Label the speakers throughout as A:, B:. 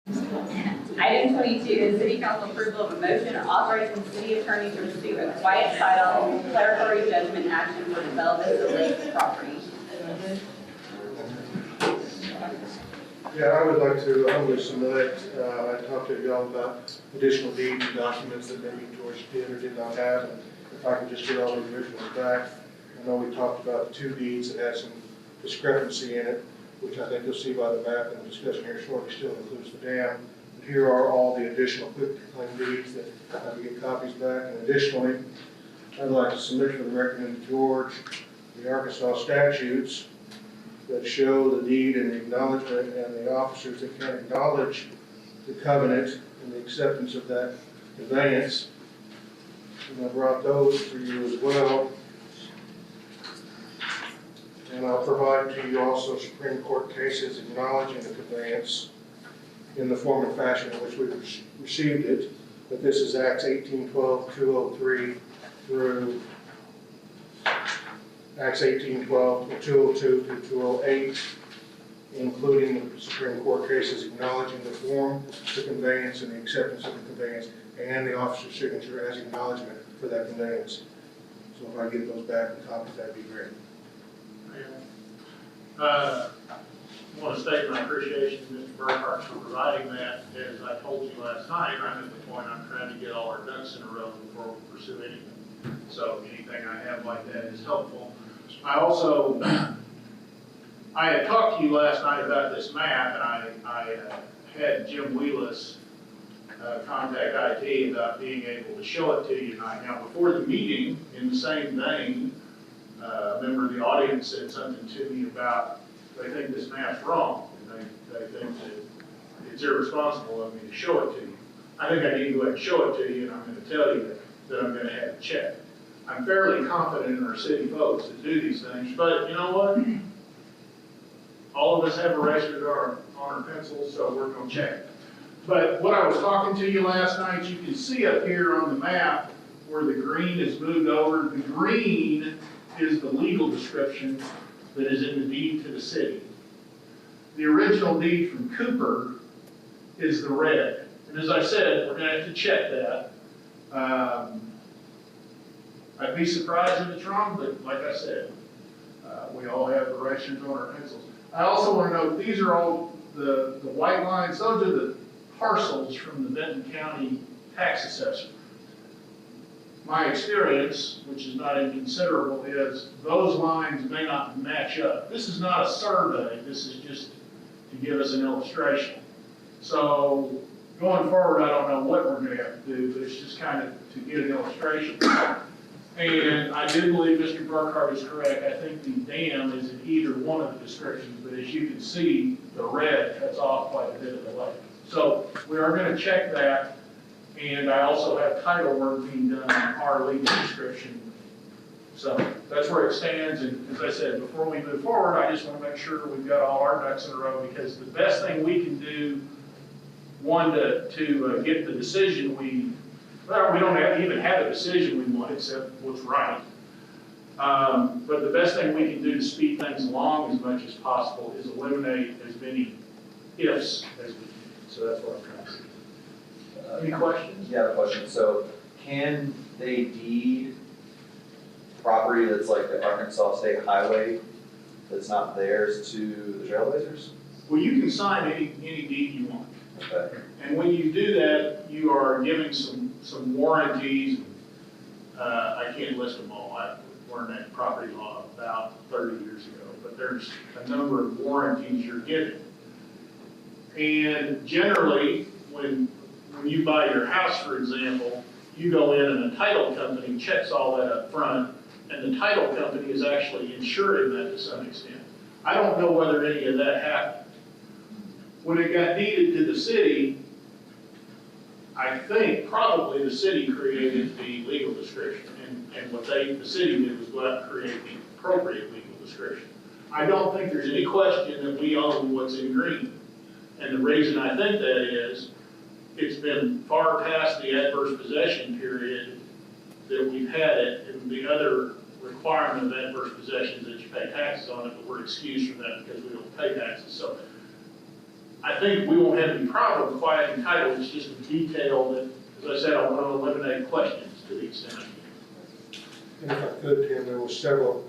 A: Item 22 is city council approval of a motion authorizing the city attorney to pursue a quiet title declaratory judgment action for development of the lake property.
B: Yeah, I would like to humbly submit, I talked to y'all about additional deeds and documents that maybe George did or did not have, and if I can just get all the originals back. I know we talked about 2 deeds that had some discrepancy in it, which I think you'll see by the map and the discussion here shortly still includes the dam. But here are all the additional quitclaim deeds that I can get copies back, and additionally, I'd like to submit for the record to George the Arkansas statutes that show the deed and the acknowledgement and the officers that can acknowledge the covenant and the acceptance of that conveyance. And I brought those for you as well. And I'll provide to you also Supreme Court cases acknowledging the conveyance in the form and fashion in which we received it. But this is Acts 1812-203 through Acts 1812, 202 through 208, including the Supreme Court cases acknowledging the form, the conveyance, and the acceptance of the conveyance, and the officer's signature as acknowledgement for that conveyance. So if I get those back in copies, that'd be great.
C: I want to state my appreciation to Mr. Burkhart for providing that. As I told you last night, I'm at the point I'm trying to get all our ducks in a row before we pursue anything. So anything I have like that is helpful. I also, I had talked to you last night about this map, and I had Jim Wheelis contact IT about being able to show it to you tonight. Now, before the meeting, in the same vein, a member of the audience said something to me about they think this map's wrong, and they think that it's irresponsible of me to show it to you. I think I need to go ahead and show it to you, and I'm going to tell you that I'm going to have it checked. I'm fairly confident in our city folks that do these things, but you know what? All of us have erasers on our pencils, so we're going to check it. But what I was talking to you last night, you can see up here on the map where the green is moved over. The green is the legal description that is in the deed to the city. The original deed from Cooper is the red. And as I said, we're going to have to check that. I'd be surprised if it's wrong, but like I said, we all have erasers on our pencils. I also want to note, these are all the white lines. Those are the parcels from the Benton County tax assessor. My experience, which is not inconsiderable, is those lines may not match up. This is not a survey. This is just to give us an illustration. So going forward, I don't know what we're going to have to do, but it's just kind of to get an illustration. And I do believe Mr. Burkhart is correct. I think the dam is in either one of the descriptions, but as you can see, the red cuts off quite a bit of the lake. So we are going to check that, and I also have title work being done on our legal description. So that's where it stands, and as I said, before we move forward, I just want to make sure we've got all our ducks in a row, because the best thing we can do, one, to get the decision we don't even have a decision we want, except what's right. But the best thing we can do to speed things along as much as possible is eliminate as many ifs as we can. So that's what I'm trying to say. Any questions?
D: Yeah, I have a question. So can they deed property that's like the Arkansas State Highway that's not theirs to the trailblazers?
C: Well, you can sign any deed you want.
D: Okay.
C: And when you do that, you are giving some warranties. I can't list them all. I learned that property law about 30 years ago. But there's a number of warranties you're giving. And generally, when you buy your house, for example, you go in and a title company checks all that up front, and the title company is actually insuring that to some extent. I don't know whether any of that happened. When it got deeded to the city, I think probably the city created the legal description, and what the city did was go out and create the appropriate legal description. I don't think there's any question that we own what's in green. And the reason I think that is, it's been far past the adverse possession period that we've had it, and the other requirement of adverse possession is that you pay taxes on it, but we're excused from that because we don't pay taxes. So I think we won't have any problem with quiet title, it's just the detail that, as I said, I want to eliminate questions to the extent I can.
B: And if I could, Tim, there were several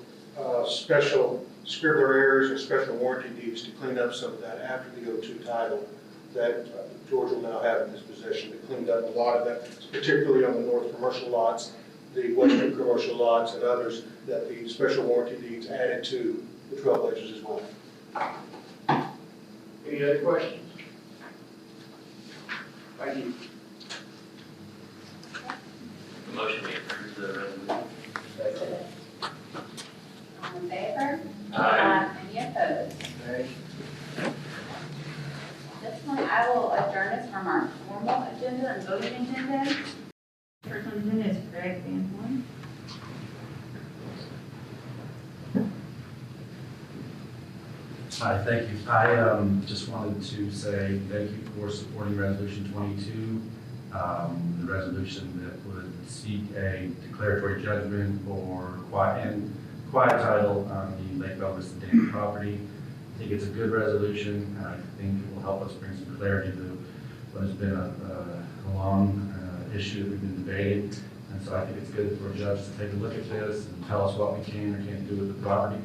B: special scribbler errors and special warranty deeds to clean up some of that after the O2 title that George will now have in his possession. That cleaned up a lot of that, particularly on the north commercial lots, the western commercial lots, and others that the special warranty deeds added to the Trailblazers as well.
C: Any other questions? Thank you.
E: The motion we approve the resolution.
A: All in favor?
E: Aye.
A: Any opposed? This one, I will adjourn us from our formal agenda and voting agenda. First on the agenda is Greg Van Horn.
F: Hi, thank you. I just wanted to say thank you for supporting Resolution 22, the resolution that would seek a declaratory judgment for quiet title on the Lake Belvis and Dam property. I think it's a good resolution, and I think it will help us bring some clarity to what has been a long issue that we've been debating. And so I think it's good for a judge to take a look at this and tell us what we can or can't do with the property.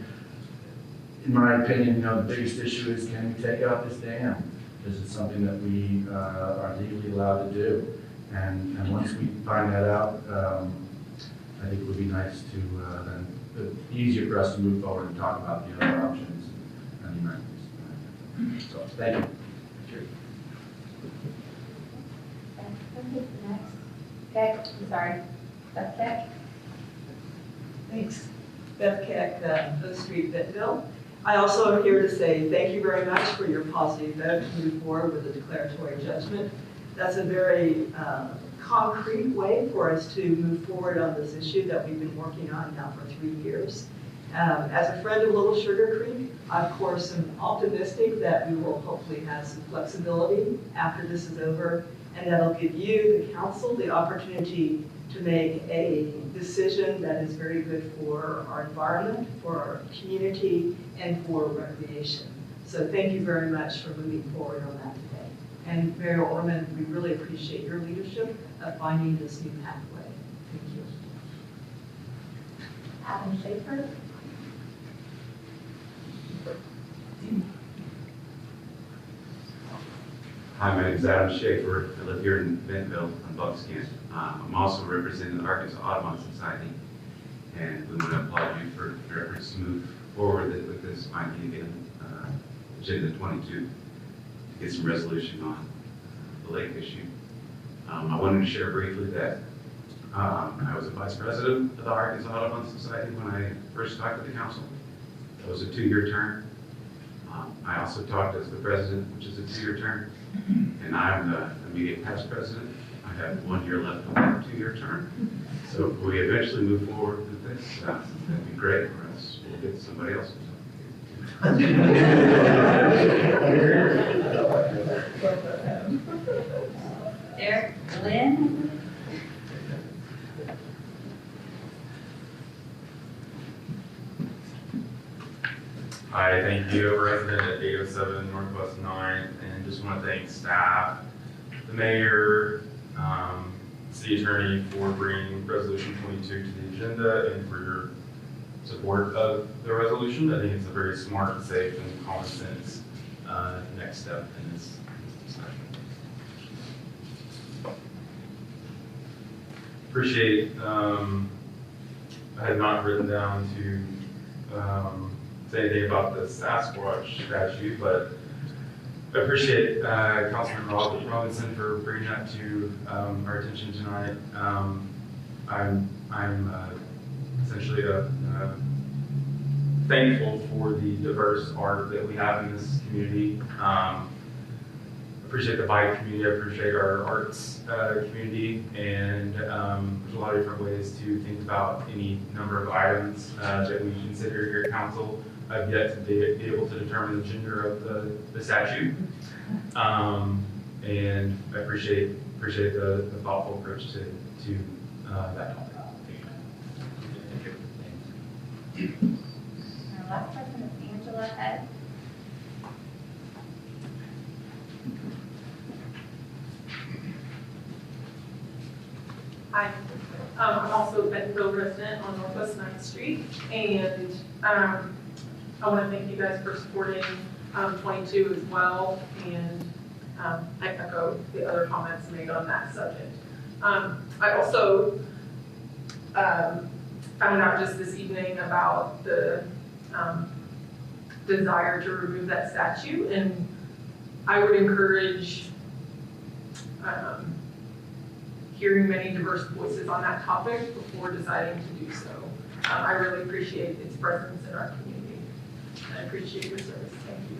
F: In my opinion, the biggest issue is, can we take out this dam? Is it something that we are legally allowed to do? And once we find that out, I think it would be nice to then, easier for us to move forward and talk about the other options and the amendments. So, thank you.
A: Next. Okay, I'm sorry. Beth Keck.
G: Thanks. Beth Keck, Oak Street, Bentonville. I also am here to say thank you very much for your positive vote to move forward with the declaratory judgment. That's a very concrete way for us to move forward on this issue that we've been working on now for 3 years. As a friend of Little Sugar Creek, I of course am optimistic that we will hopefully have some flexibility after this is over, and that'll give you, the council, the opportunity to make a decision that is very good for our environment, for our community, and for recreation. So thank you very much for moving forward on that today. And Mayor Orman, we really appreciate your leadership of finding this new pathway. Thank you.
A: Adam Schaefer.
H: Hi, my name is Adam Schaefer. I live here in Bentonville on Buckskin. I'm also representing the Arkansas Audubon Society, and we want to applaud you for your efforts to move forward with this finding again, Agenda 22, to get some resolution on the lake issue. I wanted to share briefly that I was a vice president of the Arkansas Audubon Society when I first talked to the council. That was a 2-year term. I also talked as the president, which is a 2-year term, and I'm the immediate past president. I have 1 year left of that 2-year term. So if we eventually move forward with this, that'd be great for us. We'll get somebody else.
A: Derek Lynn.
I: Hi, thank you, resident at 807 Northwest 9th, and just want to thank staff, the mayor, city attorney for bringing resolution 22 to the agenda and for your support of the resolution. I think it's a very smart, safe, and common sense next step in this discussion. Appreciate, I had not written down to say anything about the Sasquatch statute, but I appreciate Councilman Robinson for bringing that to our attention tonight. I'm essentially thankful for the diverse art that we have in this community. Appreciate the bike community, I appreciate our arts community, and there's a lot of different ways to think about any number of items that we consider here at council. I've yet to be able to determine the gender of the statue, and I appreciate the thoughtful approach to that topic. Thank you.
A: Our last person is Angela Head.
J: Hi, I'm also a Bentonville resident on Northwest 9th Street, and I want to thank you guys for supporting 22 as well, and I echo the other comments made on that subject. I also found out just this evening about the desire to remove that statue, and I would encourage hearing many diverse voices on that topic before deciding to do so. I really appreciate its presence in our community. I appreciate your service. Thank you.